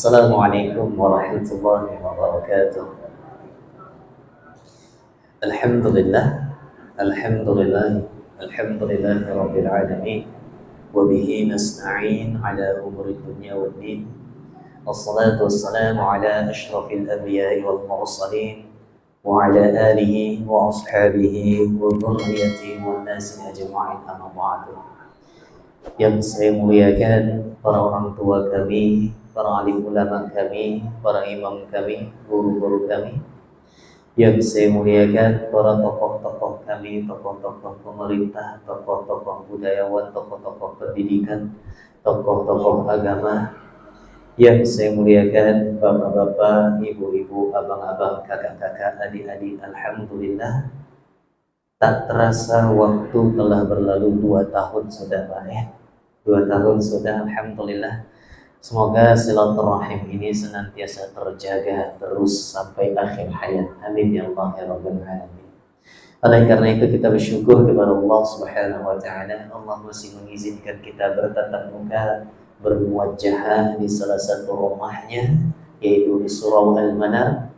Assalamualaikum warahmatullahi wabarakatuh. Alhamdulillah, alhamdulillah, alhamdulillah rabbil alamin. Wa bihi nasta'in ala umuri dunya waddin. Wassalatu wassalamu ala asyrafil anbiya'i wal mursalin wa ala alihi wa ashabihi wa dhurriyyatihi wan nasi ajma'in, amma ba'du. Yang saya muliakan para orang tua kami, para alim ulama kami, para imam kami, guru-guru kami. Yang saya muliakan para tokoh-tokoh kami, tokoh-tokoh pemerintah, tokoh-tokoh budayawan, tokoh-tokoh pendidikan, tokoh-tokoh agama. Yang saya muliakan bapak-bapak, ibu-ibu, abang-abang, kakak-kakak, adik-adik. Alhamdulillah, tak terasa waktu telah berlalu 2 tahun sudah, Pak, ya. 2 tahun sudah, alhamdulillah. Semoga silaturahim ini senantiasa terjaga terus sampai akhir hayat. Amin ya Allah ya Rabbal alamin. Oleh karena itu kita bersyukur kepada Allah Subhanahu wa taala. Allah masih mengizinkan kita bertatap muka, bermuajahah di salah satu rumahnya, yaitu di Surau Al-Manar.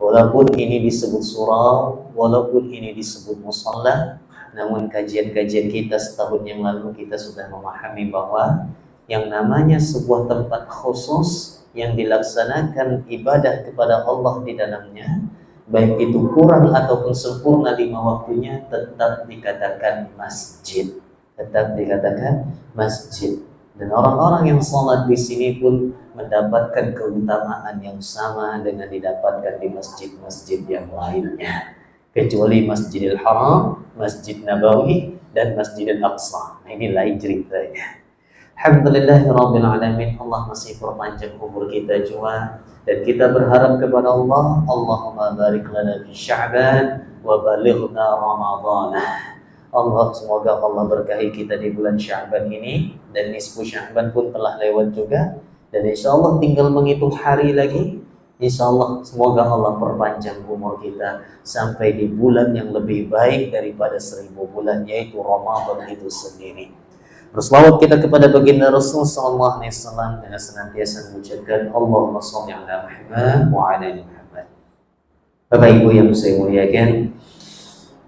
Walaupun ini disebut surau, walaupun ini disebut musalla, namun kajian-kajian kita setahun yang lalu kita sudah memahami bahwa yang namanya sebuah tempat khusus yang dilaksanakan ibadah kepada Allah di dalamnya, baik itu kurang ataupun sempurna 5 waktunya, tetap dikatakan masjid. Tetap dikatakan masjid. Dan orang-orang yang sholat di sini pun mendapatkan keutamaan yang sama dengan didapatkan di masjid-masjid yang lainnya, kecuali Masjidil Haram, Masjid Nabawi, dan Masjidil Aqsa. Nah, ini lain ceritanya. Alhamdulillahirabbil alamin. Allah masih perpanjang umur kita juga, dan kita berharap kepada Allah, Allahumma barik lana fi Sya'ban wa balighna Ramadhan. Allah, semoga Allah berkahi kita di bulan Sya'ban ini, dan nisfu Sya'ban pun telah lewat juga, dan insyaallah tinggal menghitung hari lagi. Insyaallah semoga Allah perpanjang umur kita sampai di bulan yang lebih baik daripada 1000 bulan, yaitu Ramadan itu sendiri. Berselawat kita kepada baginda Rasul sallallahu alaihi wasallam dengan senantiasa mengucapkan Allahumma shalli ala Muhammad wa ala ali Muhammad. Bapak Ibu yang saya muliakan,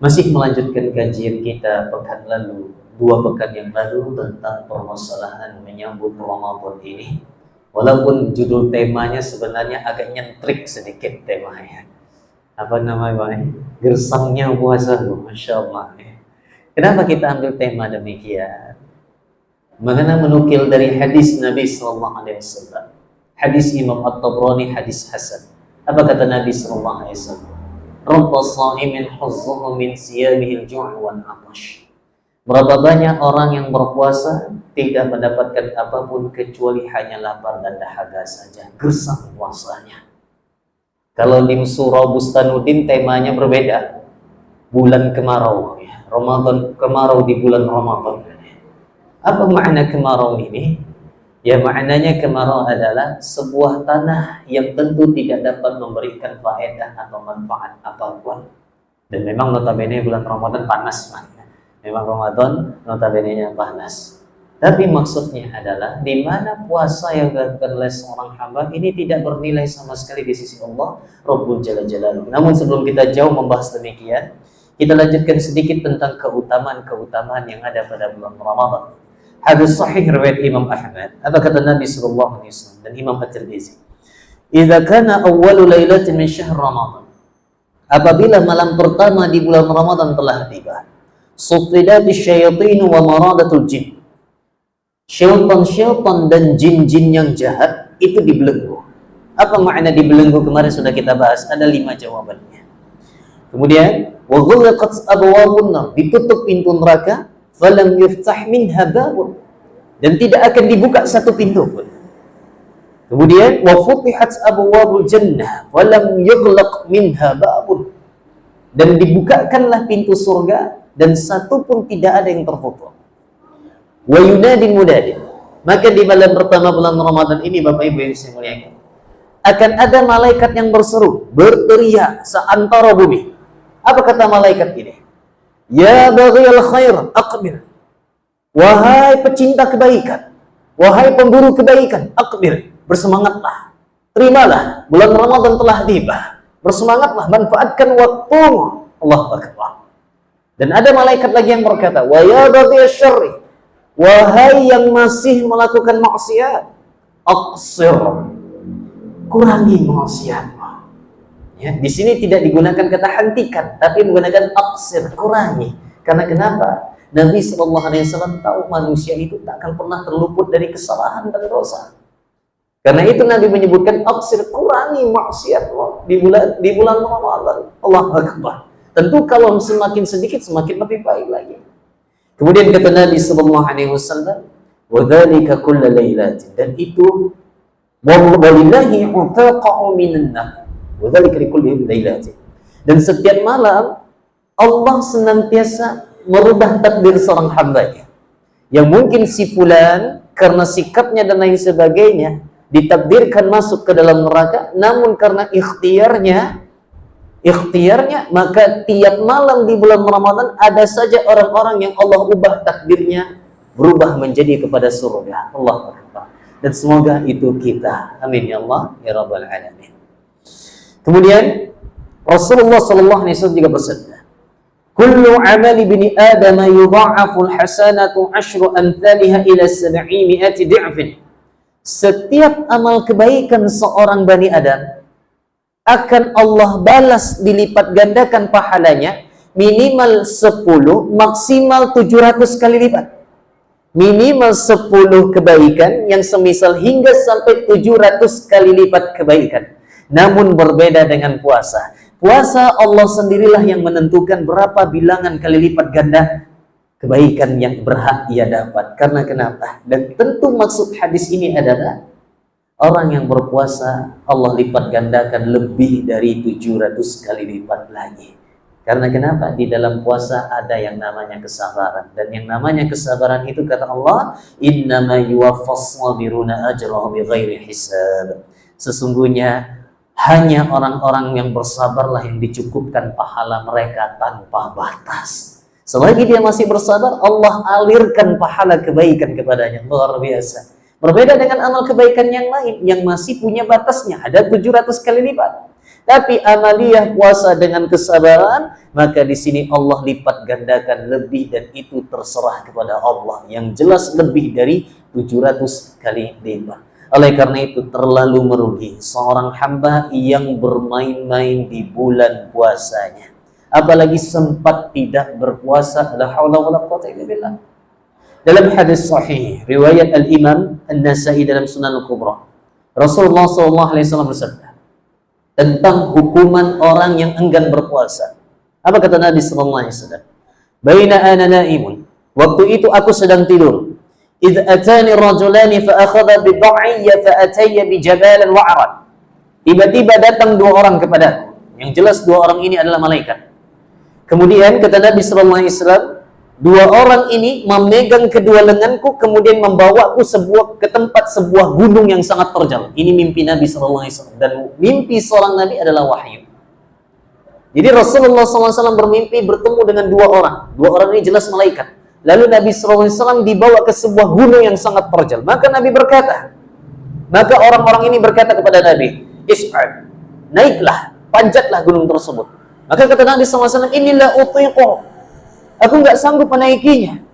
masih melanjutkan kajian kita pekan lalu, 2 pekan yang lalu, tentang permasalahan menyambut Ramadan ini. Walaupun judul temanya sebenarnya agak nyentrik sedikit temanya. Apa namanya, Pak? Gersangnya puasa, Masya Allah. Kenapa kita ambil tema demikian? Mengenai menukil dari hadis Nabi Sallallahu Alaihi Wasallam, hadis Imam At-Tabrani, hadis Hasan. Apa kata Nabi Sallallahu Alaihi Wasallam? Rabba sha'imin hazzuhu min siyamihil ju' wal 'atash. Berapa banyak orang yang berpuasa tidak mendapatkan apapun kecuali hanya lapar dan dahaga saja, gersang puasanya. Kalau di surah Bustanuddin temanya berbeda, bulan kemarau, ya. Ramadan, kemarau di bulan Ramadan. Apa makna kemarau ini? Ya, maknanya kemarau adalah sebuah tanah yang tentu tidak dapat memberikan faedah atau manfaat apapun. Dan memang notabene bulan Ramadan panas, man. Memang Ramadan notabene-nya panas. Tapi maksudnya adalah di mana puasa yang dilakukan oleh seorang hamba ini tidak bernilai sama sekali di sisi Allah Rabbul Jalla Jalaluhu. Namun sebelum kita jauh membahas demikian, kita lanjutkan sedikit tentang keutamaan-keutamaan yang ada pada bulan Ramadan. Hadis sahih riwayat Imam Ahmad. Apa kata Nabi sallallahu alaihi wasallam dan Imam At-Tirmizi? "Idza kana awwalu lailatin min syahr Ramadan." Apabila malam pertama di bulan Ramadan telah tiba, sufidatish syayatin wa maradatul jin. Syaitan-syaitan dan jin-jin yang jahat itu dibelenggu. Apa makna dibelenggu? Kemarin sudah kita bahas, ada 5 jawabannya. Kemudian, wa ghulqat abwabun nar, ditutup pintu neraka. Falam yuftah minha babun, dan tidak akan dibuka satu pintu pun. Kemudian wa futihat abwabul jannah falam yughlaq minha babun, dan dibukakanlah pintu surga dan satu pun tidak ada yang tertutup. Wa yunadin munadin, maka di malam pertama bulan Ramadan ini, Bapak Ibu yang saya muliakan, akan ada malaikat yang berseru, berteriak seantara bumi. Apa kata malaikat ini? Ya baghiyal khair aqbil. Wahai pecinta kebaikan, wahai pemburu kebaikan, aqbil, bersemangatlah. terimalah, bulan Ramadan telah tiba. Bersemangatlah, manfaatkan waktumu. Allahu Akbar. Dan ada malaikat lagi yang berkata, wa ya baghiyash syarri, wahai yang masih melakukan maksiat, aqsir, kurangi maksiatmu. Ya, di sini tidak digunakan kata hentikan, tapi menggunakan aqsir, kurangi. Karena kenapa? Nabi SAW tahu manusia itu tak akan pernah terluput dari kesalahan dan dosa. Karena itu Nabi menyebutkan aqsir, kurangi maksiatmu di bulan Ramadan. Allahu Akbar. Tentu kalau semakin sedikit semakin lebih baik lagi. Kemudian kata Nabi SAW, wa dzalika kullu lailatin, dan itu walillahi utaqa'u minan nar, wa dzalika likulli lailatin. Dan setiap malam Allah senantiasa merubah takdir seorang hambanya. Yang mungkin si fulan karena sikapnya dan lain sebagainya ditakdirkan masuk ke dalam neraka, namun karena ikhtiarnya, maka tiap malam di bulan Ramadan ada saja orang-orang yang Allah ubah takdirnya berubah menjadi kepada surga. Allah Akbar. Dan semoga itu kita. Amin ya Allah ya Rabbal Alamin. Kemudian Rasulullah SAW juga bersabda, kullu amali bini Adam yudha'afu al-hasanatu 10 amthaliha ila 700 di'fin. Setiap amal kebaikan seorang Bani Adam akan Allah balas dilipat gandakan pahalanya minimal 10, maksimal 700 kali lipat. Minimal 10 kebaikan yang semisal hingga sampai 700 kali lipat kebaikan. Namun berbeda dengan puasa. Puasa Allah sendirilah yang menentukan berapa bilangan kali lipat ganda kebaikan yang berhak ia dapat. Karena kenapa? Dan tentu maksud hadis ini adalah orang yang berpuasa Allah lipat gandakan lebih dari 700 kali lipat lagi. Karena kenapa? Di dalam puasa ada yang namanya kesabaran. Dan yang namanya kesabaran itu kata Allah, innama yuwaffas sabiruna ajrahum bighairi hisab. Sesungguhnya hanya orang-orang yang bersabarlah yang dicukupkan pahala mereka tanpa batas. Selagi dia masih bersabar, Allah alirkan pahala kebaikan kepadanya. Luar biasa. Berbeda dengan amal kebaikan yang lain yang masih punya batasnya, ada 700 kali lipat. Tapi amaliyah puasa dengan kesabaran, maka di sini Allah lipat gandakan lebih, dan itu terserah kepada Allah. Yang jelas lebih dari 700 kali lipat. Oleh karena itu terlalu merugi seorang hamba yang bermain-main di bulan puasanya. Apalagi sempat tidak berpuasa. La haula wala quwwata illa billah. Dalam hadis sahih riwayat Al-Imam An-Nasa'i dalam Sunan Al-Kubra, Rasulullah SAW bersabda tentang hukuman orang yang enggan berpuasa. Apa kata Nabi SAW? Baina ana naimun, waktu itu aku sedang tidur. Idh atani rajulani fa akhadha bi ba'iyya fa atayya bi jabalan wa'rad. Tiba-tiba datang dua orang kepadaku. Yang jelas dua orang ini adalah malaikat. Kemudian kata Nabi SAW, dua orang ini memegang kedua lenganku, kemudian membawaku ke tempat sebuah gunung yang sangat terjal. Ini mimpi Nabi SAW. Dan mimpi seorang Nabi adalah wahyu. Jadi Rasulullah SAW bermimpi bertemu dengan dua orang. Dua orang ini jelas malaikat. Lalu Nabi SAW dibawa ke sebuah gunung yang sangat terjal. Maka Nabi berkata, maka orang-orang ini berkata kepada Nabi, is'ad, naiklah, panjatlah gunung tersebut. Maka kata Nabi SAW, inilah utiqo, aku nggak sanggup menaikinya.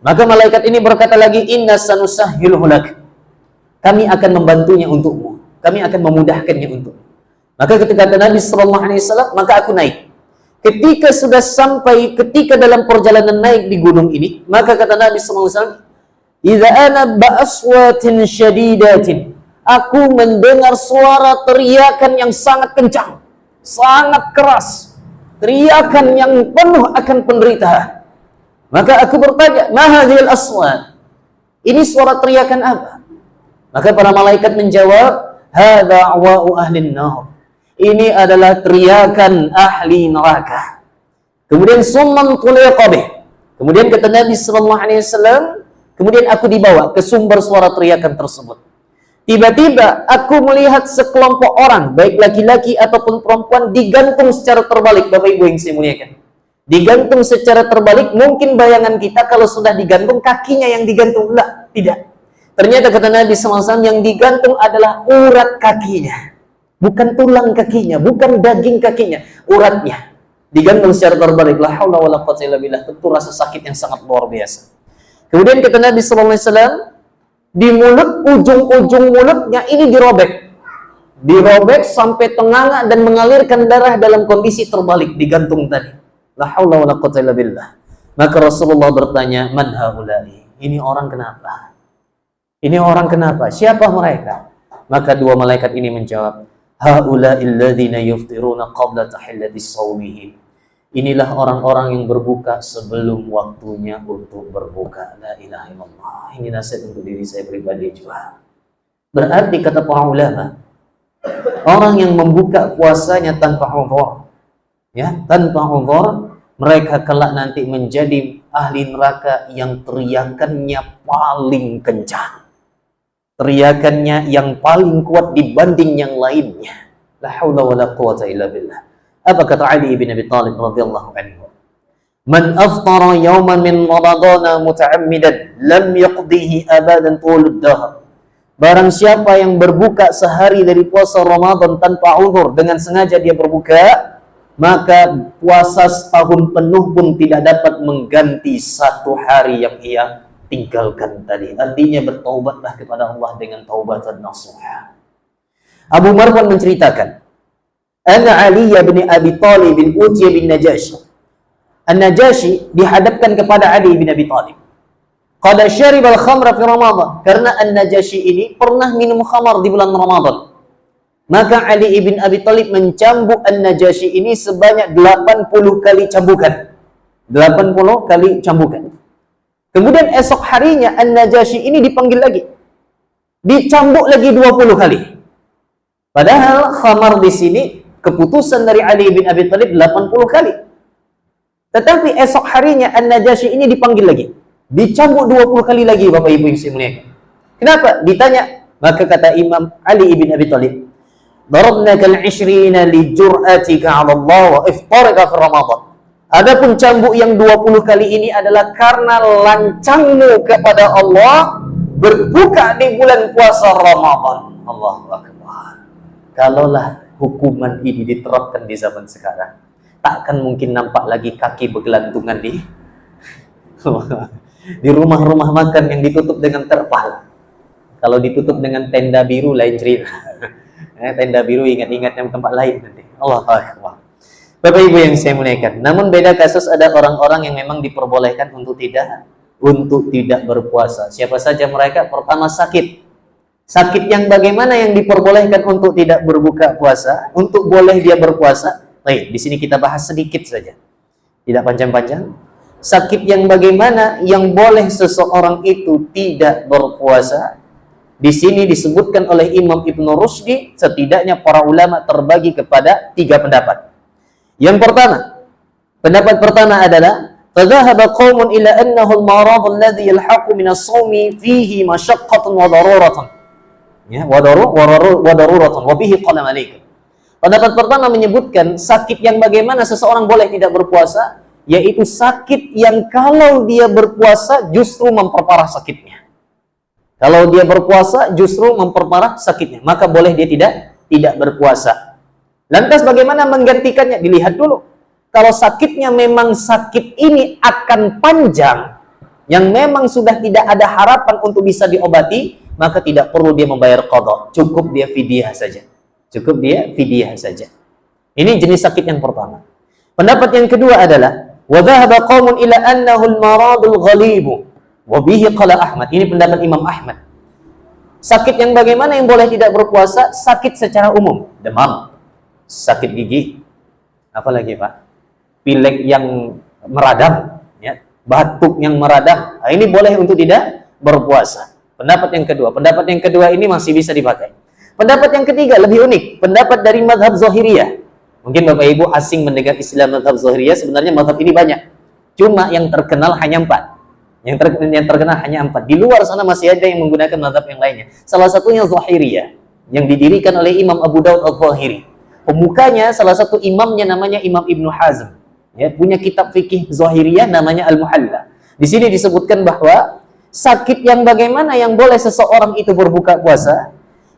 Maka malaikat ini berkata lagi, inna sanusahhiluhu lak, kami akan membantunya untukmu, kami akan memudahkannya untukmu. Maka ketika kata Nabi SAW, maka aku naik. Ketika sudah sampai, ketika dalam perjalanan naik di gunung ini, maka kata Nabi SAW, idza ana ba'aswatin syadidatin, aku mendengar suara teriakan yang sangat kencang, sangat keras, teriakan yang penuh akan penderitaan. Maka aku bertanya, ma hadhil aswat, ini suara teriakan apa? Maka para malaikat menjawab, hadza awa'u ahlin nar, ini adalah teriakan ahli neraka. Kemudian summan tuliqa bih, kemudian kata Nabi SAW, kemudian aku dibawa ke sumber suara teriakan tersebut. Tiba-tiba aku melihat sekelompok orang, baik laki-laki ataupun perempuan, digantung secara terbalik. Bapak Ibu yang saya muliakan, digantung secara terbalik. Mungkin bayangan kita kalau sudah digantung kakinya yang digantung, tidak. Ternyata kata Nabi SAW yang digantung adalah urat kakinya. Bukan tulang kakinya, bukan daging kakinya, uratnya. Digantung secara terbalik. La haula wala quwwata illa billah. Tentu rasa sakit yang sangat luar biasa. Kemudian kata Nabi SAW, di mulut, ujung-ujung mulutnya ini dirobek sampai tenganga dan mengalirkan darah dalam kondisi terbalik, digantung tadi. La haula wala quwwata illa billah. Maka Rasulullah bertanya, man haula'i? Ini orang kenapa? Ini orang kenapa? Siapa mereka? Maka dua malaikat ini menjawab, haula'il ladzina yuftiruna qabla tahillati shaumihim. Inilah orang-orang yang berbuka sebelum waktunya untuk berbuka. La ilaha illallah. Ini nasihat untuk diri saya pribadi juga. Berarti kata para ulama, orang yang membuka puasanya tanpa uzur, ya, tanpa uzur, mereka kelak nanti menjadi ahli neraka yang teriakannya paling kencang. Teriakannya yang paling kuat dibanding yang lainnya. La haula wala quwwata illa billah. Apa kata Ali bin Abi Thalib radhiyallahu anhu? Man aftara yawman min Ramadana muta'ammidan lam yaqdihi abadan tulud dahr. Barang siapa yang berbuka sehari dari puasa Ramadan tanpa uzur, dengan sengaja dia berbuka, maka puasa setahun penuh pun tidak dapat mengganti satu hari yang ia tinggalkan tadi. Artinya bertaubatlah kepada Allah dengan taubatan nasuha. Abu Marwan menceritakan, Ana Ali bin Abi Thalib bin Utiya bin Najashi. An-Najashi dihadapkan kepada Ali bin Abi Thalib. Qad syarib al-khamra fi Ramadan. Karena An-Najashi ini pernah minum khamar di bulan Ramadan. Maka Ali bin Abi Thalib mencambuk An-Najashi ini sebanyak 80 kali cambukan. 80 kali cambukan. Kemudian esok harinya An-Najashi ini dipanggil lagi. Dicambuk lagi 20 kali. Padahal khamar di sini keputusan dari Ali bin Abi Thalib 80 kali. Tetapi esok harinya An-Najashi ini dipanggil lagi. Dicambuk 20 kali lagi, Bapak Ibu yang saya muliakan. Kenapa? Ditanya. Maka kata Imam Ali bin Abi Thalib, darabnaka al-'ishrina li jur'atika 'ala Allah wa iftarika fi Ramadan. Adapun cambuk yang 20 kali ini adalah karena lancangmu kepada Allah berbuka di bulan puasa Ramadan. Allahu Akbar. Kalaulah hukuman ini diterapkan di zaman sekarang, takkan mungkin nampak lagi kaki bergelantungan di rumah-rumah makan yang ditutup dengan terpal. Kalau ditutup dengan tenda biru lain cerita. Tenda biru ingat-ingat yang tempat lain nanti. Allah Akbar. Bapak Ibu yang saya muliakan. Namun beda kasus ada orang-orang yang memang diperbolehkan untuk tidak berpuasa. Siapa saja mereka? Pertama sakit. Sakit yang bagaimana yang diperbolehkan untuk tidak berbuka puasa, untuk boleh dia berpuasa. Baik, di sini kita bahas sedikit saja. Tidak panjang-panjang. Sakit yang bagaimana yang boleh seseorang itu tidak berpuasa. Di sini disebutkan oleh Imam Ibn Rushdi, setidaknya para ulama terbagi kepada 3 pendapat. Yang pertama, pendapat pertama adalah fadhahaba qaumun ila annahu al-marad alladhi yalhaqu min as-sawmi fihi mashaqqatun wa daruratan. Ya, wa daruratan wa bihi qala Malik. Pendapat pertama menyebutkan sakit yang bagaimana seseorang boleh tidak berpuasa, yaitu sakit yang kalau dia berpuasa justru memperparah sakitnya. Kalau dia berpuasa justru memperparah sakitnya, maka boleh dia tidak berpuasa. Lantas bagaimana menggantikannya? Dilihat dulu. Kalau sakitnya memang sakit ini akan panjang, yang memang sudah tidak ada harapan untuk bisa diobati, maka tidak perlu dia membayar qadha. Cukup dia fidyah saja. Cukup dia fidyah saja. Ini jenis sakit yang pertama. Pendapat yang kedua adalah wa dhahaba qaumun ila annahu al-maradul ghalib wa bihi qala Ahmad. Ini pendapat Imam Ahmad. Sakit yang bagaimana yang boleh tidak berpuasa? Sakit secara umum, demam, sakit gigi, apalagi Pak? Pilek yang meradang, ya, batuk yang meradang. Nah, ini boleh untuk tidak berpuasa. Pendapat yang kedua. Pendapat yang kedua ini masih bisa dipakai. Pendapat yang ketiga lebih unik. Pendapat dari mazhab Zahiriyah. Mungkin Bapak Ibu asing mendengar istilah mazhab Zahiriyah. Sebenarnya mazhab ini banyak. Cuma yang terkenal hanya 4. Yang terkenal hanya 4. Di luar sana masih ada yang menggunakan mazhab yang lainnya. Salah satunya Zahiriyah, yang didirikan oleh Imam Abu Daud Al-Zahiri. Pemukanya salah satu imamnya namanya Imam Ibnu Hazm. Ya, punya kitab fikih Zahiriyah namanya Al-Muhalla. Di sini disebutkan bahwa sakit yang bagaimana yang boleh seseorang itu berbuka puasa?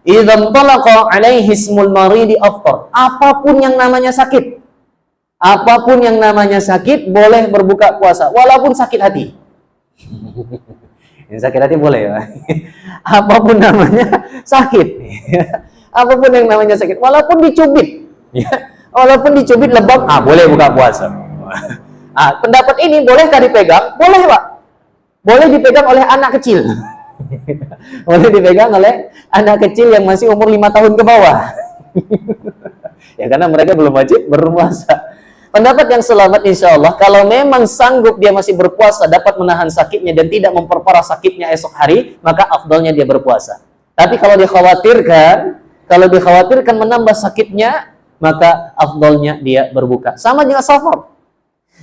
Idzam talaqa alaihi ismul maridi afṭar. Apapun yang namanya sakit. Apapun yang namanya sakit boleh berbuka puasa walaupun sakit hati. Yang sakit hati boleh ya. Apapun namanya sakit. Apapun yang namanya sakit walaupun dicubit. Ya. Walaupun dicubit lebam, boleh buka puasa. Pendapat ini bolehkah dipegang? Boleh, Pak. Boleh dipegang oleh anak kecil. Boleh dipegang oleh anak kecil yang masih umur 5 tahun ke bawah. Ya karena mereka belum wajib berpuasa. Pendapat yang selamat insya Allah, kalau memang sanggup dia masih berpuasa, dapat menahan sakitnya dan tidak memperparah sakitnya esok hari, maka afdalnya dia berpuasa. Tapi kalau dikhawatirkan menambah sakitnya, maka afdalnya dia berbuka. Sama dengan safar.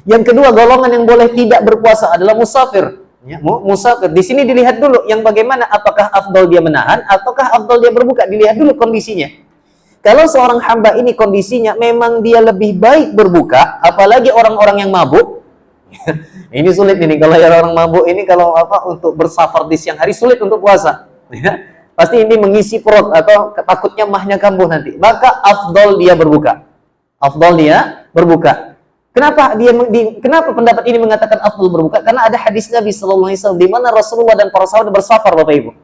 Yang kedua, golongan yang boleh tidak berpuasa adalah musafir. Ya, musafir. Di sini dilihat dulu yang bagaimana, apakah afdal dia menahan ataukah afdal dia berbuka. Dilihat dulu kondisinya. Kalau seorang hamba ini kondisinya memang dia lebih baik berbuka, apalagi orang-orang yang mabuk. Ini sulit ini kalau orang mabuk ini kalau untuk bersafar di siang hari sulit untuk puasa. Ya. Pasti ini mengisi perut atau takutnya mahnya kambuh nanti. Maka afdal dia berbuka. Afdal dia berbuka. Kenapa pendapat ini mengatakan afdal berbuka? Karena ada hadis Nabi sallallahu alaihi wasallam di mana Rasulullah dan para sahabat bersafar, Bapak Ibu.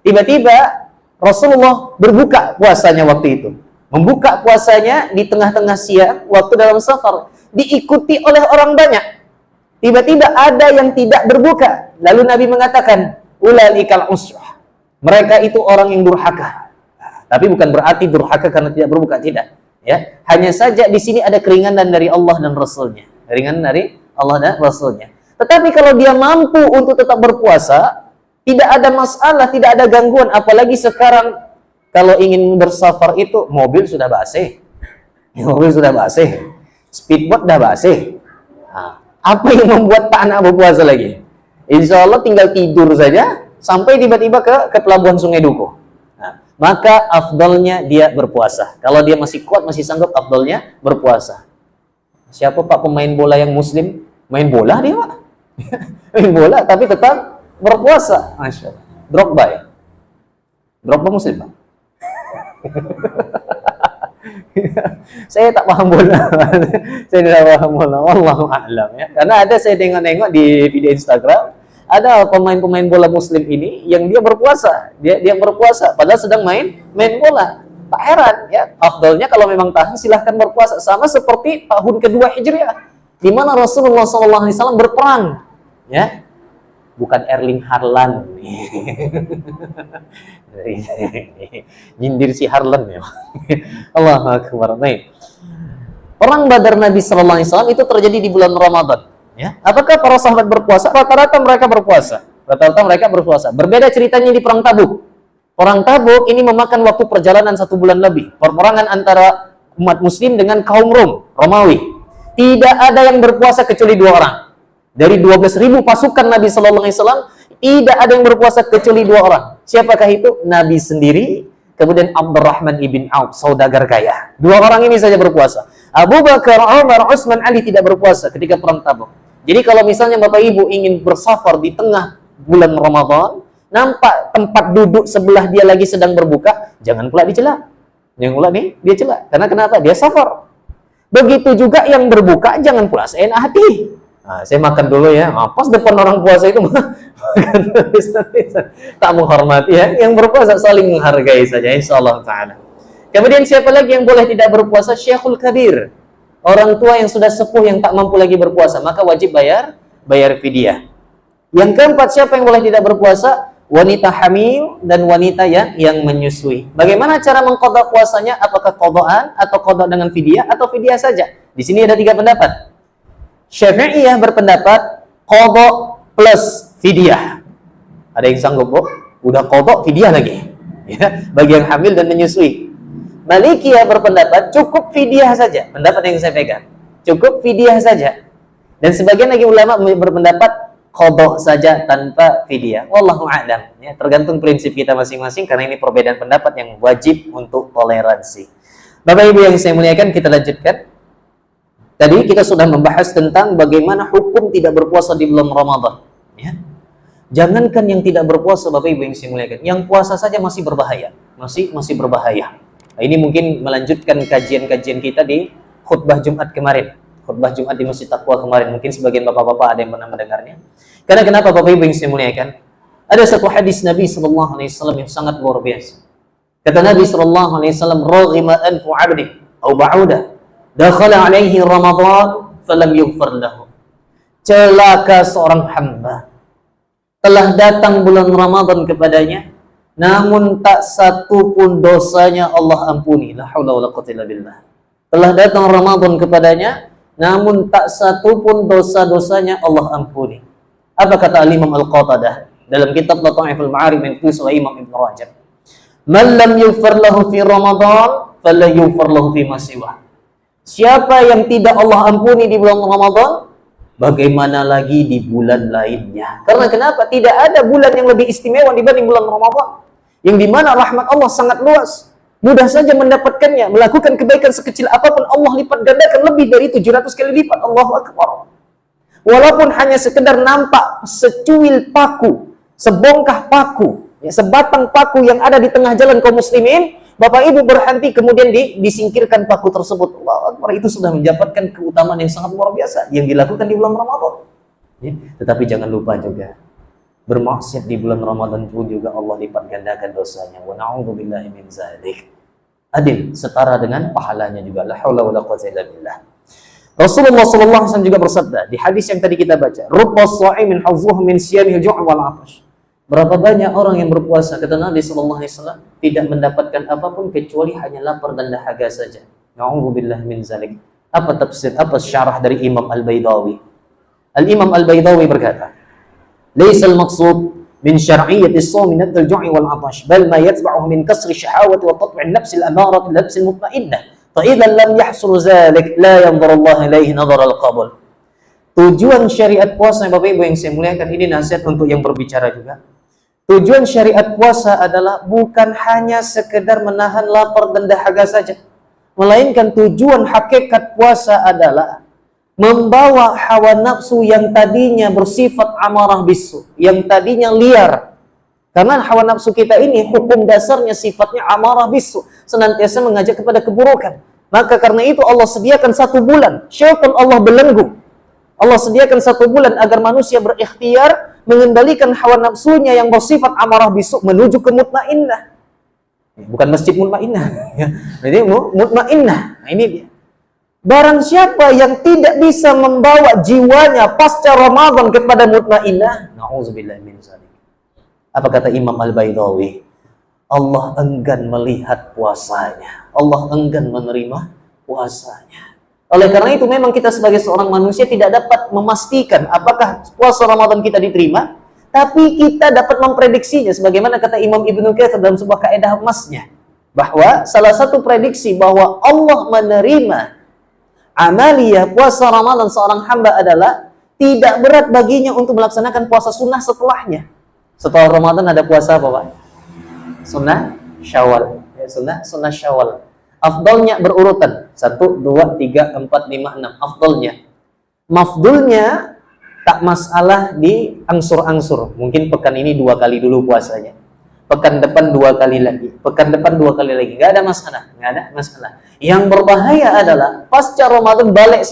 Tiba-tiba Rasulullah berbuka puasanya waktu itu. Membuka puasanya di tengah-tengah siang waktu dalam safar, diikuti oleh orang banyak. Tiba-tiba ada yang tidak berbuka. Lalu Nabi mengatakan, ulaikal usrah. Mereka itu orang yang durhaka. Tapi bukan berarti durhaka karena tidak berbuka, tidak. Ya, hanya saja di sini ada keringanan dari Allah dan Rasulnya. Keringanan dari Allah dan Rasulnya. Tetapi kalau dia mampu untuk tetap berpuasa, tidak ada masalah, tidak ada gangguan. Apalagi sekarang kalau ingin bersafar itu mobil sudah basi. Mobil sudah basi. Speedboat sudah basi. Apa yang membuat Pak anak berpuasa lagi? Insya Allah tinggal tidur saja sampai tiba-tiba ke pelabuhan Sungai Dukuh. Maka afdalnya dia berpuasa. Kalau dia masih kuat, masih sanggup, afdalnya berpuasa. Siapa Pak pemain bola yang muslim? Main bola dia Pak. Main bola tapi tetap berpuasa. Masya Allah. Drogba ya? Drogba muslim Pak? Saya tak paham bola. Saya tidak paham bola. Wallahu a'lam ya. Karena ada saya tengok-tengok di video Instagram, ada pemain-pemain bola muslim ini yang dia berpuasa. Dia berpuasa padahal sedang main bola. Tak heran ya. Afdalnya kalau memang tahan silahkan berpuasa. Sama seperti tahun kedua Hijriah di mana Rasulullah SAW berperang. Ya. Bukan Erling Haaland. Nyindir si Haaland ya. Allahu Akbar. Baik. Perang Badar Nabi sallallahu alaihi wasallam itu terjadi di bulan Ramadan, ya. Apakah para sahabat berpuasa? Rata-rata mereka berpuasa. Rata-rata mereka berpuasa. Berbeda ceritanya di perang Tabuk. Perang Tabuk ini memakan waktu perjalanan 1 bulan lebih. Perperangan antara umat muslim dengan kaum Romawi. Tidak ada yang berpuasa kecuali 2 orang. Dari 12.000 pasukan Nabi sallallahu alaihi wasallam, tidak ada yang berpuasa kecuali 2 orang. Siapakah itu? Nabi sendiri, kemudian Abdurrahman ibn Auf, saudagar kaya. 2 orang ini saja berpuasa. Abu Bakar, Umar, Utsman, Ali tidak berpuasa ketika perang Tabuk. Jadi kalau misalnya Bapak Ibu ingin bersafar di tengah bulan Ramadan, nampak tempat duduk sebelah dia lagi sedang berbuka, jangan pula dicela. Jangan pula dia cela. Karena kenapa? Dia safar. Begitu juga yang berbuka, jangan pula seenak hati. Saya makan dulu ya. Pas depan orang puasa itu tak menghormati ya. Yang berpuasa saling menghargai saja insyaallah taala. Kemudian siapa lagi yang boleh tidak berpuasa? Syekhul Kabir. Orang tua yang sudah sepuh yang tak mampu lagi berpuasa, maka wajib bayar fidyah. Yang keempat, siapa yang boleh tidak berpuasa? Wanita hamil dan wanita yang menyusui. Bagaimana cara mengqadha puasanya? Apakah qadhaan atau qadha dengan fidyah atau fidyah saja? Di sini ada 3 pendapat. Syafi'iyah berpendapat qadha plus fidyah. Ada yang sanggup, udah qadha fidyah lagi. Ya, bagi yang hamil dan menyusui. Malikiyah berpendapat cukup fidyah saja. Pendapat yang saya pegang. Cukup fidyah saja. Dan sebagian lagi ulama berpendapat qadha saja tanpa fidyah. Wallahu a'lam. Ya, tergantung prinsip kita masing-masing karena ini perbedaan pendapat yang wajib untuk toleransi. Bapak Ibu yang saya muliakan, kita lanjutkan. Tadi kita sudah membahas tentang bagaimana hukum tidak berpuasa di bulan Ramadan. Ya. Jangankan yang tidak berpuasa, Bapak Ibu yang saya muliakan, yang puasa saja masih berbahaya, masih berbahaya. Nah, ini mungkin melanjutkan kajian-kajian kita di khutbah Jumat kemarin, khutbah Jumat di Masjid Taqwa kemarin. Mungkin sebagian bapak-bapak ada yang pernah mendengarnya. Karena kenapa, Bapak Ibu yang saya muliakan? Ada satu hadis Nabi sallallahu alaihi wasallam yang sangat luar biasa. Kata Nabi sallallahu alaihi wasallam, "Raghima anfu 'abdi aw ba'uda, dakhala 'alaihi Ramadan falam yughfar lahu." Celaka seorang hamba, telah datang bulan Ramadan kepadanya, namun tak satu pun dosanya Allah ampuni. La haula wala quwwata illa billah. Telah datang Ramadan kepadanya, namun tak satu pun dosa-dosanya Allah ampuni. Apa kata Imam Al-Qatadah dalam kitab Lataiful Ma'arif yang ditulis oleh Imam Ibn Rajab? Man lam yughfar lahu fi Ramadan, fala yughfar lahu fi ma siwah. Siapa yang tidak Allah ampuni di bulan Ramadan, bagaimana lagi di bulan lainnya? Karena kenapa? Tidak ada bulan yang lebih istimewa dibanding bulan Ramadan, yang dimana rahmat Allah sangat luas. Mudah saja mendapatkannya. Melakukan kebaikan sekecil apapun Allah lipat gandakan lebih dari 700 kali lipat. Allahu Akbar. Walaupun hanya sekedar nampak secuil paku, sebongkah paku, ya, sebatang paku yang ada di tengah jalan kaum muslimin, Bapak Ibu berhenti kemudian disingkirkan paku tersebut. Allahu Akbar, itu sudah mendapatkan keutamaan yang sangat luar biasa yang dilakukan di bulan Ramadan. Ya, tetapi jangan lupa juga, bermaksiat di bulan Ramadan pun juga Allah lipat gandakan dosanya. Wa na'udzubillahi min dzalik. Adil, setara dengan pahalanya juga. La haula wala quwwata illa billah. Rasulullah sallallahu alaihi wasallam juga bersabda di hadis yang tadi kita baca, "Rubbas sha'imin hazzuhu min siyamil ju' wal 'atash." Berapa banyak orang yang berpuasa, kata Nabi sallallahu alaihi wasallam, tidak mendapatkan apapun kecuali hanya lapar dan dahaga saja. Na'udzubillahi min dzalik. Apa tafsir, apa syarah dari Imam Al-Baydawi? Al-Imam Al-Baydawi berkata, "Laisa al-maqsud min syar'iyyati as-shaum min al-ju'i wal 'atash, bal ma yatba'uhu min kasri syahawati wa tatbi' an-nafs al-amarah al-nafs al-mutma'innah. Fa idza lam yahsul dzalik la yanzuru Allah ilaihi nadhara al-qabul." Tujuan syariat puasa, Bapak Ibu yang saya muliakan, ini nasihat untuk yang berbicara juga. Tujuan syariat puasa adalah bukan hanya sekedar menahan lapar dan dahaga saja, melainkan tujuan hakikat puasa adalah membawa hawa nafsu yang tadinya bersifat amarah bisu, yang tadinya liar. Karena hawa nafsu kita ini hukum dasarnya sifatnya amarah bisu, senantiasa mengajak kepada keburukan. Maka karena itu Allah sediakan 1 bulan, syaitan Allah belenggu. Allah sediakan 1 bulan agar manusia berikhtiar mengendalikan hawa nafsunya yang bersifat amarah bisu menuju ke mutmainnah. Bukan masjid mutmainnah, ya. Jadi mutmainnah. Nah, ini dia. Barang siapa yang tidak bisa membawa jiwanya pasca Ramadan kepada mutmainnah, na'udzubillahi min dzalik. Apa kata Imam Al-Baydawi? Allah enggan melihat puasanya. Allah enggan menerima puasanya. Oleh karena itu memang kita sebagai seorang manusia tidak dapat memastikan apakah puasa Ramadan kita diterima, tapi kita dapat memprediksinya sebagaimana kata Imam Ibnu Katsir dalam sebuah kaidah emasnya, bahwa salah satu prediksi bahwa Allah menerima amaliyah puasa Ramadan seorang hamba adalah tidak berat baginya untuk melaksanakan puasa sunnah setelahnya. Setelah Ramadan ada puasa apa, Pak? Sunnah Syawal. Ya, sunnah Syawal. Afdalnya berurutan 1, 2, 3, 4, 5, 6. Afdalnya. Mafdulnya tak masalah di angsur-angsur. Mungkin pekan ini 2 kali dulu puasanya. Pekan depan 2 kali lagi. Pekan depan 2 kali lagi. Nggak ada masalah. Yang berbahaya adalah pasca Ramadan balik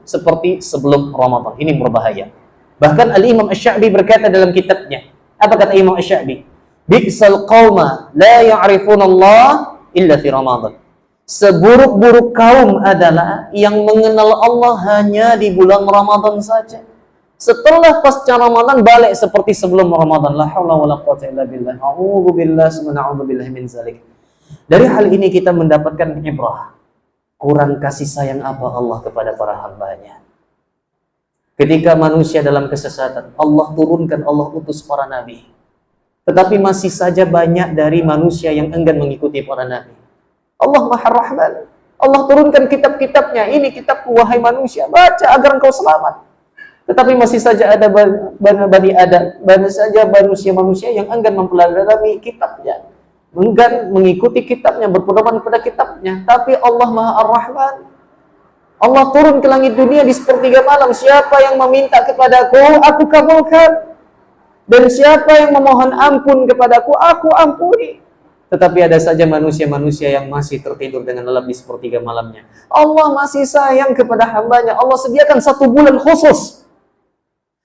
seperti sebelum Ramadan. Ini berbahaya. Bahkan Al-Imam Asy-Sya'bi berkata dalam kitabnya. Apa kata Imam Asy-Sya'bi? Bi'sal qauma la ya'rifuna Allah illa fi Ramadan. Seburuk-buruk kaum adalah yang mengenal Allah hanya di bulan Ramadan saja. Setelah pasca Ramadan balik seperti sebelum Ramadan. La haula wala quwwata illa billah. A'udzubillahi min dzalik. Dari hal ini kita mendapatkan ibrah. Kurang kasih sayang apa Allah kepada para hambanya. Ketika manusia dalam kesesatan, Allah turunkan, Allah utus para nabi. Tetapi masih saja banyak dari manusia yang enggan mengikuti para nabi. Allah Maha Rahman. Allah turunkan kitab-kitabnya. Ini kitabku wahai manusia, baca agar engkau selamat. Tetapi masih saja ada manusia-manusia yang enggan mempelajari kitabnya, enggan mengikuti kitabnya, berpedoman pada kitabnya. Tapi Allah Maha Ar-Rahman. Allah turun ke langit dunia di sepertiga malam. Siapa yang meminta kepadaku, aku kabulkan. Dan siapa yang memohon ampun kepadaku, aku ampuni. Tetapi ada saja manusia-manusia yang masih tertidur dengan lelap di sepertiga malamnya. Allah masih sayang kepada hambanya. Allah sediakan 1 bulan khusus.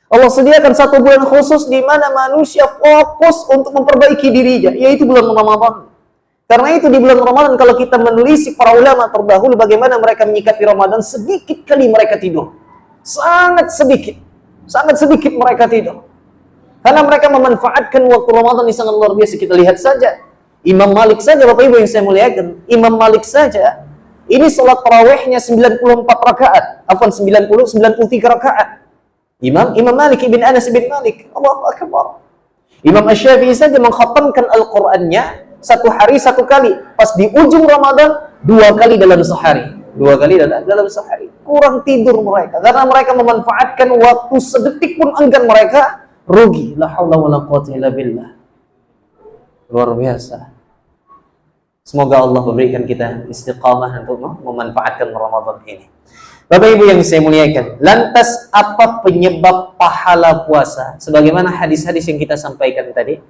Allah sediakan 1 bulan khusus di mana manusia fokus untuk memperbaiki dirinya, yaitu bulan Ramadan. Karena itu di bulan Ramadan, kalau kita menelisik para ulama terdahulu bagaimana mereka menyikapi Ramadan, sedikit kali mereka tidur. Sangat sedikit mereka tidur. Karena mereka memanfaatkan waktu Ramadan ini sangat luar biasa. Kita lihat saja Imam Malik saja, Bapak Ibu yang saya muliakan, Imam Malik saja ini sholat tarawihnya 94 rakaat, 93 rakaat. Imam Malik ibn Anas ibn Malik, Allahu Akbar. Imam Asy-Syafi'i saja mengkhatamkan Al-Qur'annya 1 hari 1 kali, pas di ujung Ramadan 2 kali dalam sehari. 2 kali dalam sehari. Kurang tidur mereka karena mereka memanfaatkan waktu sedetik pun enggan mereka rugi. La haula wala quwwata illa billah. Luar biasa. Semoga Allah memberikan kita istiqamah untuk memanfaatkan Ramadan ini. Bapak Ibu yang saya muliakan, lantas apa penyebab pahala puasa? Sebagaimana hadis-hadis yang kita sampaikan tadi,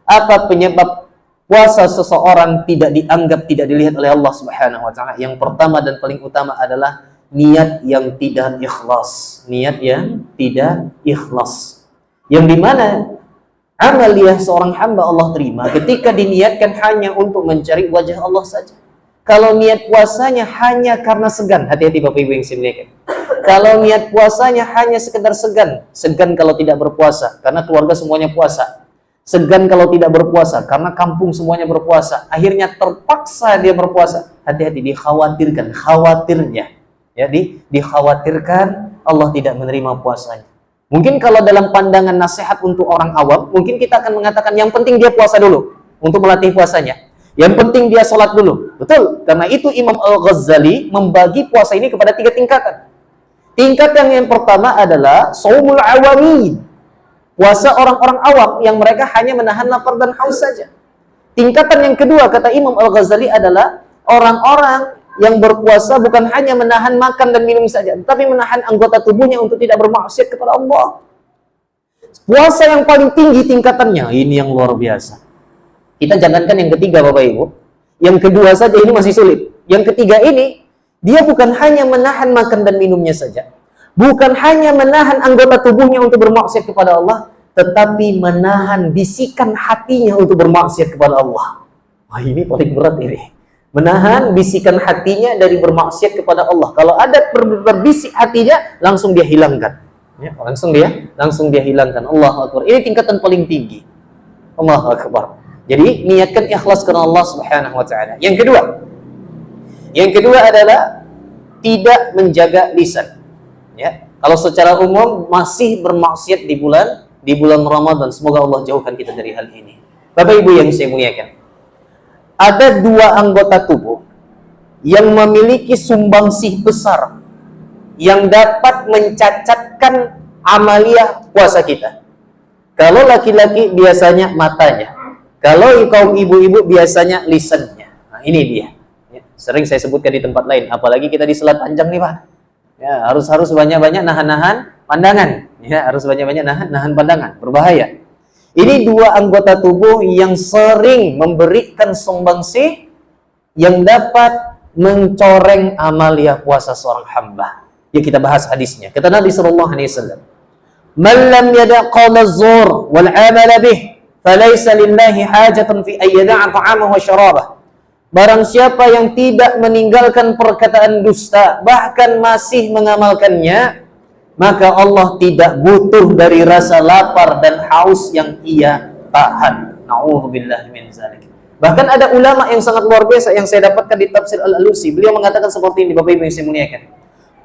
apa penyebab puasa seseorang tidak dianggap, tidak dilihat oleh Allah Subhanahu wa taala? Yang pertama dan paling utama adalah niat yang tidak ikhlas. Niat yang tidak ikhlas. Yang dimana amaliyah seorang hamba Allah terima ketika diniatkan hanya untuk mencari wajah Allah saja. Kalau niat puasanya hanya karena segan, hati-hati Bapak Ibu yang saya muliakan. Kalau niat puasanya hanya sekedar segan kalau tidak berpuasa, karena keluarga semuanya puasa. Segan kalau tidak berpuasa, karena kampung semuanya berpuasa. Akhirnya terpaksa dia berpuasa. Hati-hati, khawatirnya. Ya, dikhawatirkan Allah tidak menerima puasanya. Mungkin kalau dalam pandangan nasihat untuk orang awam, mungkin kita akan mengatakan yang penting dia puasa dulu untuk melatih puasanya. Yang penting dia sholat dulu. Betul. Karena itu Imam Al-Ghazali membagi puasa ini kepada 3 tingkatan. Tingkatan yang pertama adalah shaumul awamin. Puasa orang-orang awam yang mereka hanya menahan lapar dan haus saja. Tingkatan yang kedua kata Imam Al-Ghazali adalah orang-orang yang berpuasa bukan hanya menahan makan dan minum saja, tetapi menahan anggota tubuhnya untuk tidak bermaksiat kepada Allah. Puasa yang paling tinggi tingkatannya, ini yang luar biasa. Kita jangankan yang ketiga Bapak Ibu, yang kedua saja ini masih sulit. Yang ketiga ini, dia bukan hanya menahan makan dan minumnya saja, bukan hanya menahan anggota tubuhnya untuk bermaksiat kepada Allah, tetapi menahan bisikan hatinya untuk bermaksiat kepada Allah. Wah, ini paling berat ini. Menahan bisikan hatinya dari bermaksiat kepada Allah. Kalau ada berbisik hatinya, langsung dia hilangkan. Ya, langsung dia hilangkan. Allahu Akbar. Ini tingkatan paling tinggi. Allahu Akbar. Jadi niatkan ikhlas karena Allah Subhanahu wa taala. Yang kedua adalah tidak menjaga lisan. Ya. Kalau secara umum masih bermaksiat di bulan Ramadan, semoga Allah jauhkan kita dari hal ini. Bapak Ibu yang saya muliakan, ada 2 anggota tubuh yang memiliki sumbangsih besar yang dapat mencacatkan amaliyah puasa kita. Kalau laki-laki biasanya matanya, kalau kaum ibu-ibu biasanya lisannya. Nah, ini dia. Ya, sering saya sebutkan di tempat lain, apalagi kita di Selat Panjang nih Pak. Ya, harus banyak-banyak nahan pandangan. Ya, harus banyak-banyak nahan pandangan, berbahaya. Ini 2 anggota tubuh yang sering memberikan sumbangsih yang dapat mencoreng amaliyah puasa seorang hamba. Ya, kita bahas hadisnya. Kata Nabi sallallahu alaihi wasallam, "Man lam yada' qawla az-zur wal 'amala bih, falaysa lillahi hajatun fi ay yada'a ta'amahu wa syarabah." Barang siapa yang tidak meninggalkan perkataan dusta, bahkan masih mengamalkannya, maka Allah tidak butuh dari rasa lapar dan haus yang ia tahan. Na'udzubillah min zalik. Bahkan ada ulama yang sangat luar biasa yang saya dapatkan di tafsir Al-Alusi. Beliau mengatakan seperti ini, Bapak Ibu yang saya muliakan.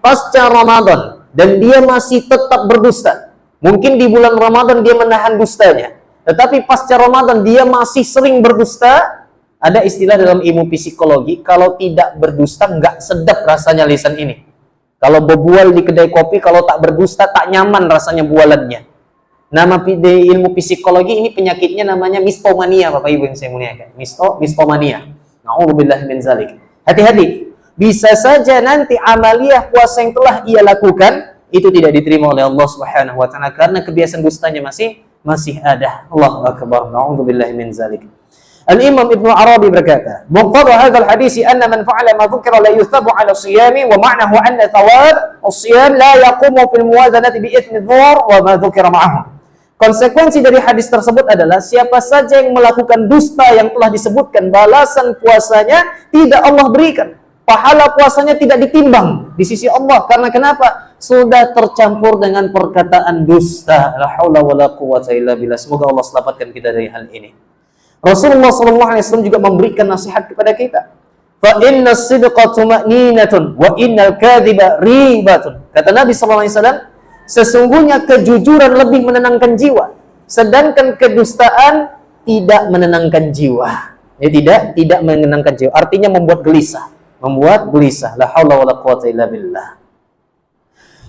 Pasca Ramadan dan dia masih tetap berdusta. Mungkin di bulan Ramadan dia menahan dustanya, tetapi pasca Ramadan dia masih sering berdusta. Ada istilah dalam ilmu psikologi, kalau tidak berdusta nggak sedap rasanya lisan ini. Kalau berbual di kedai kopi, kalau tak berdusta, tak nyaman rasanya bualannya. Nama di ilmu psikologi ini penyakitnya namanya mistomania, Bapak Ibu yang saya muliakan. Mistomania. Na'udzubillah min zalik. Hati-hati. Bisa saja nanti amaliyah puasa yang telah ia lakukan, itu tidak diterima oleh Allah Subhanahu wa ta'ala, karena kebiasaan dustanya masih ada. Allahu akbar. Na'udzubillahi min zalik. Al-Imam Ibnu Arabi berkata, "Muqtada hadzal hadis anna man fa'ala ma dzukira la yuthabu 'ala siyami wa ma'nahu anna thawab as-siyam la yaqumu fil muwazanati bi itsmi dhur wa ma dzukira ma'ahu." Konsekuensi dari hadis tersebut adalah siapa saja yang melakukan dusta yang telah disebutkan, balasan puasanya tidak Allah berikan. Pahala puasanya tidak ditimbang di sisi Allah. Karena kenapa? Sudah tercampur dengan perkataan dusta. La haula wala quwwata illa billah. Semoga Allah selamatkan kita dari hal ini. Rasulullah SAW juga memberikan nasihat kepada kita. Fa inna sidqa tuma'ninatun wa innal kadhiba ribatun. Kata Nabi SAW, sesungguhnya kejujuran lebih menenangkan jiwa, sedangkan kedustaan tidak menenangkan jiwa. Ya, tidak menenangkan jiwa. Artinya membuat gelisah. La haula wala quwwata illa billah.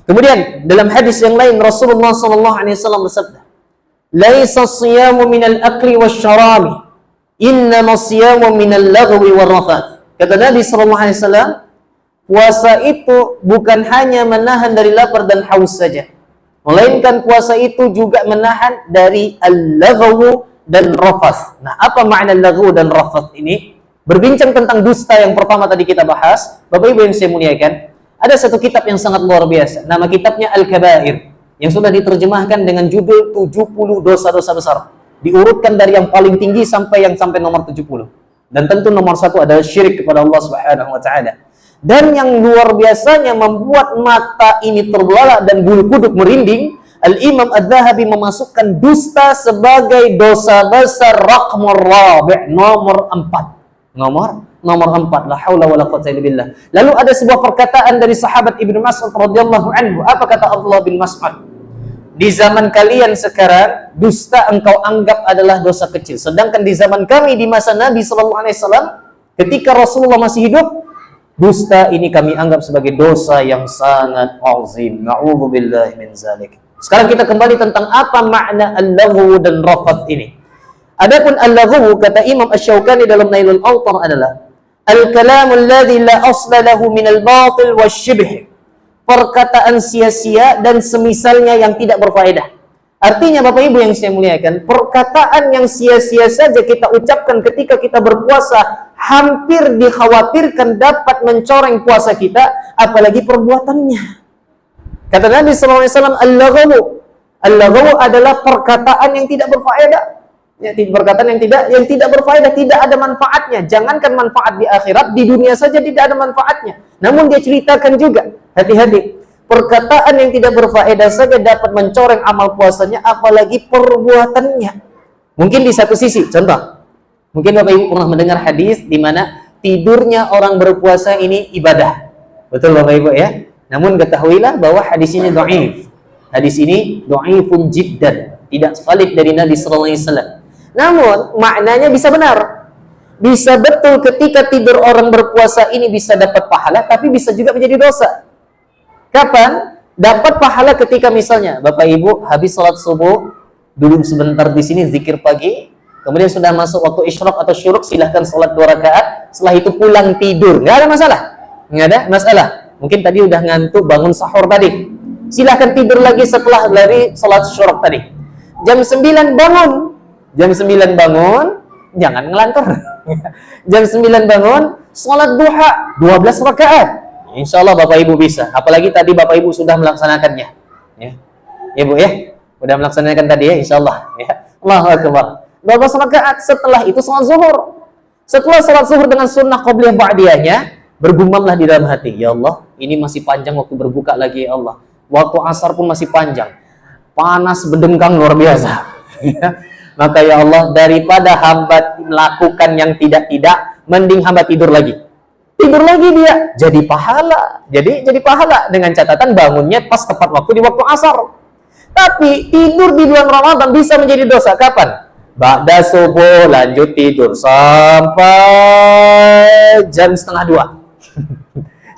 Kemudian dalam hadis yang lain Rasulullah SAW bersabda, "Laisa as-siyamu minal akli wasyarabi, innama as-siyamu minal lagwi warrafath." Kata Nabi SAW, puasa itu bukan hanya menahan dari lapar dan haus saja, melainkan puasa itu juga menahan dari al-lagwu dan rafath. Nah, apa makna al-lagwu dan rafath ini? Berbincang tentang dusta yang pertama tadi kita bahas, Bapak Ibu yang saya muliakan, ada satu kitab yang sangat luar biasa. Nama kitabnya Al-Kabair, yang sudah diterjemahkan dengan judul 70 dosa-dosa besar. Diurutkan dari yang paling tinggi sampai nomor 70. Dan tentu nomor 1 adalah syirik kepada Allah Subhanahu wa taala. Dan yang luar biasanya membuat mata ini terbelalak dan bulu kuduk merinding, Al-Imam Adz-Dzahabi memasukkan dusta sebagai dosa besar raqmur rabi', nomor 4. Nomor 4, la haula wala quwwata illa billah. Lalu ada sebuah perkataan dari sahabat Ibnu Mas'ud radhiyallahu anhu. Apa kata Abdullah bin Mas'ud? Di zaman kalian sekarang, dusta engkau anggap adalah dosa kecil. Sedangkan di zaman kami, di masa Nabi SAW, ketika Rasulullah masih hidup, dusta ini kami anggap sebagai dosa yang sangat azim. Na'udzubillahi min zalik. Sekarang kita kembali tentang apa makna al-lagwu dan rafath ini. Adapun al-lagwu, kata Imam Asy-Syaukani dalam Nailul Awtar, adalah al-kalamul ladzi la asla lahu minal batil wasyibh. Perkataan sia-sia dan semisalnya yang tidak berfaedah. Artinya Bapak Ibu yang saya muliakan, perkataan yang sia-sia saja kita ucapkan ketika kita berpuasa hampir dikhawatirkan dapat mencoreng puasa kita, apalagi perbuatannya. Kata Nabi SAW, al-lagwu adalah perkataan yang tidak berfaedah. Ya, perkataan yang tidak berfaedah, tidak ada manfaatnya. Jangankan manfaat di akhirat, di dunia saja tidak ada manfaatnya. Namun dia ceritakan juga, hati-hati, perkataan yang tidak berfaedah saja dapat mencoreng amal puasanya, apalagi perbuatannya. Mungkin di satu sisi, contoh, mungkin Bapak Ibu pernah mendengar hadis di mana tidurnya orang berpuasa ini ibadah. Betul Bapak Ibu ya? Namun ketahuilah bahwa hadis ini dhaif. Hadis ini dhaifun jiddan, tidak valid dari Nabi sallallahu alaihi wasallam. Namun maknanya bisa benar. Bisa betul ketika tidur orang berpuasa ini bisa dapat pahala, tapi bisa juga menjadi dosa. Kapan? Dapat pahala ketika misalnya Bapak Ibu habis salat subuh, duduk sebentar di sini zikir pagi, kemudian sudah masuk waktu isyraq atau syuruk, silahkan salat 2 rakaat, setelah itu pulang tidur. Nggak ada masalah. Nggak ada masalah. Mungkin tadi udah ngantuk bangun sahur tadi. Silahkan tidur lagi setelah dari salat syuruk tadi. Jam 9 bangun. Jam 9 bangun, jangan ngelantur. Jam 9 bangun, salat duha 12 rakaat. Insya Allah Bapak Ibu bisa. Apalagi tadi Bapak Ibu sudah melaksanakannya. Ya, Ibu ya, sudah melaksanakan tadi ya, insya Allah. Ya. Allahu Akbar. 12 rakaat, setelah itu salat zuhur. Setelah salat zuhur dengan sunnah qabliyah ba'diyahnya, bergumamlah di dalam hati, ya Allah, ini masih panjang waktu berbuka lagi ya Allah. Waktu asar pun masih panjang. Panas berdengkang luar biasa. Ya. Maka ya Allah, daripada hamba melakukan yang tidak-tidak, mending hamba tidur lagi. Tidur lagi dia, jadi pahala. Jadi pahala dengan catatan bangunnya pas tepat waktu di waktu asar. Tapi tidur di bulan Ramadan bisa menjadi dosa. Kapan? Ba'da subuh lanjut tidur sampai jam 1:30.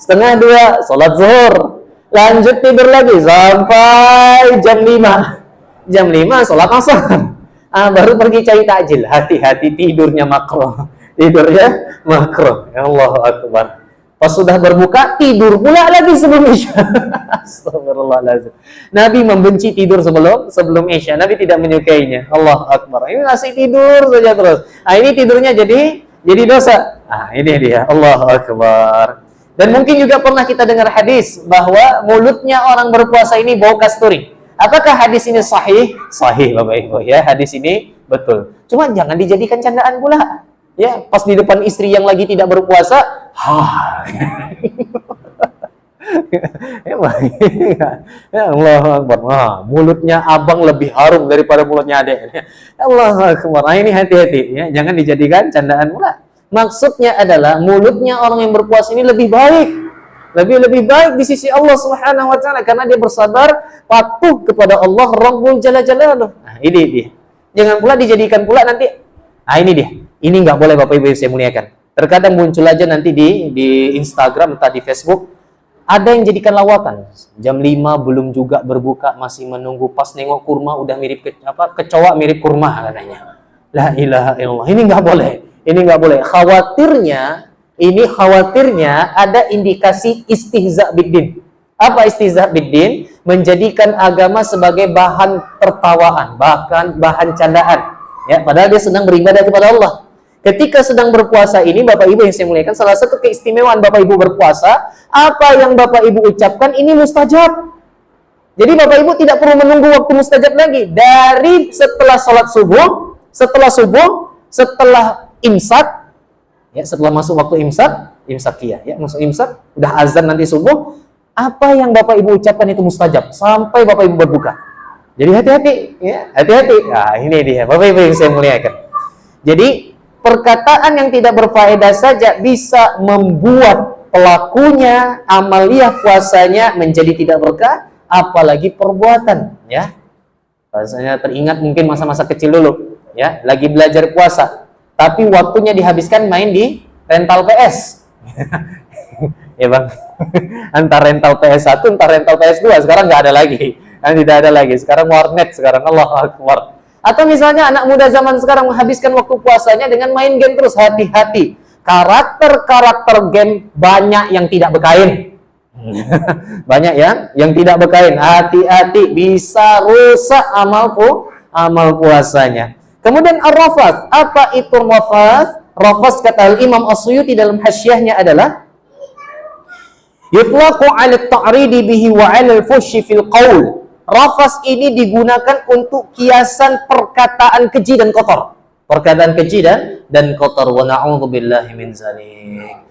1:30 salat zuhur. Lanjut tidur lagi sampai jam 5. Jam 5 salat asar. Baru pergi cari takjil. Hati-hati tidurnya makruh. Tidurnya makruh. Ya Allahu Akbar. Pas sudah berbuka, tidur pula lagi sebelum Isya. Astagfirullahaladzim. Nabi membenci tidur sebelum Isya. Nabi tidak menyukainya. Allah Akbar. Ini masih tidur saja terus. Nah, ini tidurnya jadi dosa. Nah, ini dia. Allah Akbar. Dan mungkin juga pernah kita dengar hadis bahwa mulutnya orang berpuasa ini bau kasturi. Apakah hadis ini sahih? Sahih, Bapak Ibu ya. Hadis ini betul. Cuma jangan dijadikan candaan pula. Ya, pas di depan istri yang lagi tidak berpuasa, ya Allah Akbar. Mulutnya abang lebih harum daripada mulutnya adek. Allah Akbar. Nah, ini hati-hati ya, jangan dijadikan candaan pula. Maksudnya adalah mulutnya orang yang berpuasa ini lebih baik. Lebih baik di sisi Allah Subhanahu wa taala karena dia bersabar patuh kepada Allah Rabbul Jalla Jalaluh. Nah, ini dia. Jangan pula dijadikan pula nanti. Ah, ini dia. Ini nggak boleh Bapak Ibu yang saya muliakan. Terkadang muncul aja nanti di Instagram atau di Facebook ada yang jadikan lawakan. Jam 5 belum juga berbuka, masih menunggu, pas nengok kurma udah mirip kecoa mirip kurma katanya. La ilaha illallah. Ini nggak boleh. Ini nggak boleh. Khawatirnya ada indikasi istihza biddin. Apa istihza biddin? Menjadikan agama sebagai bahan tertawaan, bahkan bahan candaan. Ya, padahal dia sedang beribadah kepada Allah. Ketika sedang berpuasa ini, Bapak Ibu yang saya muliakan, salah satu keistimewaan Bapak Ibu berpuasa, apa yang Bapak Ibu ucapkan ini mustajab. Jadi Bapak Ibu tidak perlu menunggu waktu mustajab lagi. Dari setelah sholat subuh, setelah imsak, ya, setelah masuk waktu imsakiyah, ya, masuk imsak, udah azan nanti subuh, apa yang Bapak Ibu ucapkan itu mustajab sampai Bapak Ibu berbuka. Jadi hati-hati, ya, hati-hati. Nah, ini dia Bapak Ibu yang saya muliakan. Jadi perkataan yang tidak berfaedah saja bisa membuat pelakunya amaliyah puasanya menjadi tidak berkah, apalagi perbuatan, ya. Bahasanya teringat mungkin masa-masa kecil dulu, ya, lagi belajar puasa, tapi waktunya dihabiskan main di rental PS. Ya Bang, antar rental PS1, antar rental PS2, sekarang nggak ada lagi. Tidak ada lagi. Sekarang warnet, sekarang Allah Akbar. Atau misalnya anak muda zaman sekarang menghabiskan waktu puasanya dengan main game terus. Hati-hati. Karakter game banyak yang tidak berkain. Banyak yang tidak berkain. Hati-hati, bisa rusak amal puasanya. Kemudian ar-rafath. Apa itu rafath? Rafath kata Imam As-Suyuti dalam hasyiahnya adalah yutlaqu 'ala at-ta'ridi bihi wa 'ala al-fuhshi fil qaul. Rafas ini digunakan untuk kiasan perkataan keji dan kotor. Perkataan keji dan kotor. Wa na'udzubillahi min dzalik.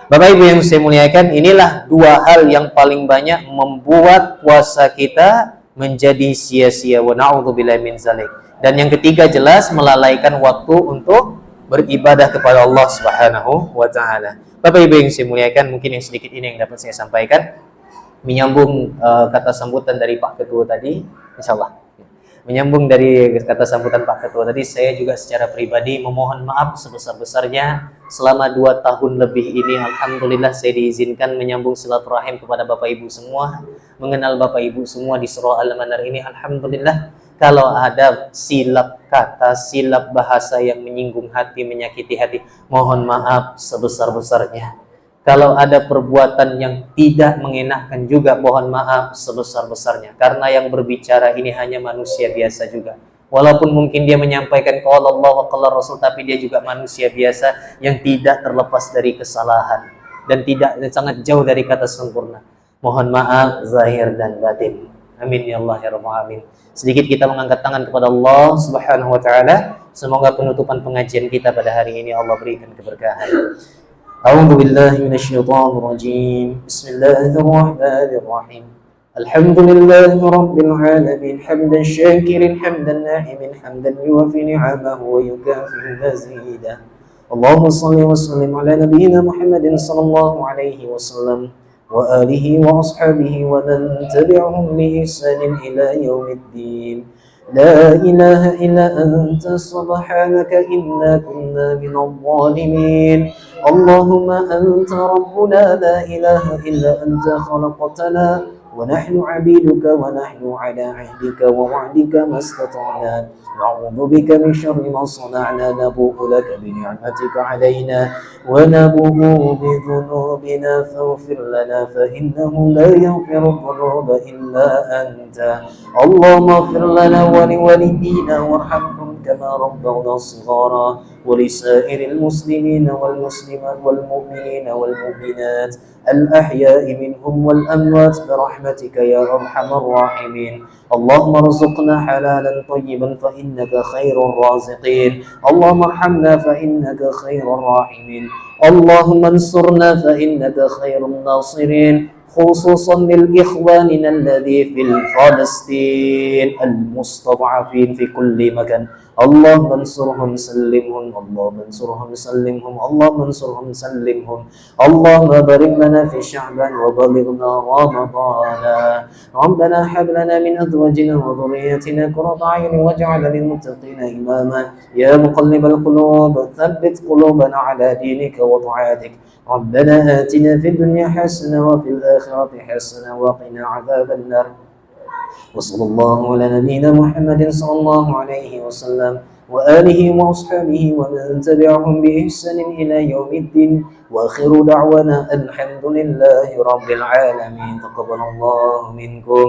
Bapak Ibu yang saya muliakan, inilah dua hal yang paling banyak membuat puasa kita menjadi sia-sia. Wa na'udzubillahi min dzalik. Dan yang ketiga jelas melalaikan waktu untuk beribadah kepada Allah Subhanahu wa taala. Bapak Ibu yang saya muliakan, mungkin yang sedikit ini yang dapat saya sampaikan. Menyambung kata sambutan dari Pak Ketua tadi, insyaallah. Menyambung dari kata sambutan Pak Ketua tadi, saya juga secara pribadi memohon maaf sebesar-besarnya selama 2 tahun lebih ini. Alhamdulillah saya diizinkan menyambung silaturahim kepada Bapak Ibu semua, mengenal Bapak Ibu semua di Surah Al-Manar ini. Alhamdulillah, kalau ada silap kata, silap bahasa yang menyinggung hati, menyakiti hati, mohon maaf sebesar-besarnya. Kalau ada perbuatan yang tidak mengenakan juga, mohon maaf sebesar-besarnya. Karena yang berbicara ini hanya manusia biasa juga. Walaupun mungkin dia menyampaikan qala Allah wa qala Rasul, tapi dia juga manusia biasa yang tidak terlepas dari kesalahan dan sangat jauh dari kata sempurna. Mohon maaf zahir dan batin. Amin ya Allah ya rabbal alamin. Sedikit kita mengangkat tangan kepada Allah Subhanahu wa taala. Semoga penutupan pengajian kita pada hari ini Allah berikan keberkahan. A'udzu billahi minasyaitonir rajim. Bismillahirrahmanirrahim. Alhamdulillahi rabbil alamin. Hamdan syakirin, hamdan na'imin, hamdan yuwafi ni'amahu wa yukafi mazidah. Allahumma shalli wa sallim ala nabiyyina Muhammadin sallallahu alaihi wasallam wa alihi wa ashabihi wa man tabi'ahum bi ihsanin ila yaumiddin. La ilaha illa anta subhanaka inna kunna minadh dhalimin. اللهم أنت ربنا لا إله إلا أنت خلقتنا ونحن عبيدك ونحن على عهدك ووعدك ما استطعنا نعوذ بك من شر ما صنعنا نبوء لك بنعمتك علينا ونبوء بذنوبنا فاغفر لنا فإنه لا يغفر الذنوب إلا أنت اللهم اغفر لنا ولوالدينا وارحمهم كما ربونا صغارا ولسائر المسلمين والمسلمات والمؤمنين والمؤمنات الأحياء منهم والأموات برحمتك يا أرحم الراحمين اللهم ارزقنا حلالا طيبا فإنك خير الرازقين اللهم ارحمنا فإنك خير الراحمين اللهم انصرنا فإنك خير الناصرين خصوصا للإخواننا الذي في فلسطين المستضعفين في كل مكان اللهم انصرهم سلمهم اللهم انصرهم سلمهم اللهم انصرهم سلمهم اللهم بارك لنا في شعبان وبلغنا رمضان ربنا هب لنا من أزواجنا وذرياتنا قرة أعين واجعل للمتقين إماما يا مقلب القلوب ثبت قلوبنا على دينك وطاعتك ربنا آتنا في الدنيا حسنة وفي الآخرة حسنة وقنا عذاب النار وصلى الله على نبينا محمد صلى الله عليه وسلم وآله وأصحابه ومن تبعهم بإحسان إلى يوم الدين وآخر دعوانا الحمد لله رب العالمين تقبل الله منكم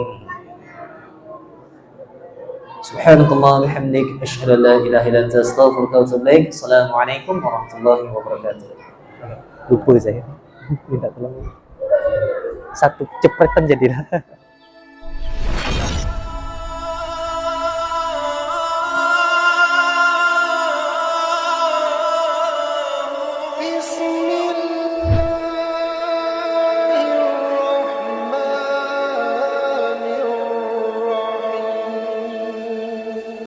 سبحانك اللهم وبحمدك أشهد أن لا إله إلا أنت أستغفرك وأتوب إليك السلام عليكم ورحمة الله وبركاته Lupa saya minta tolong satu cepretan jadilah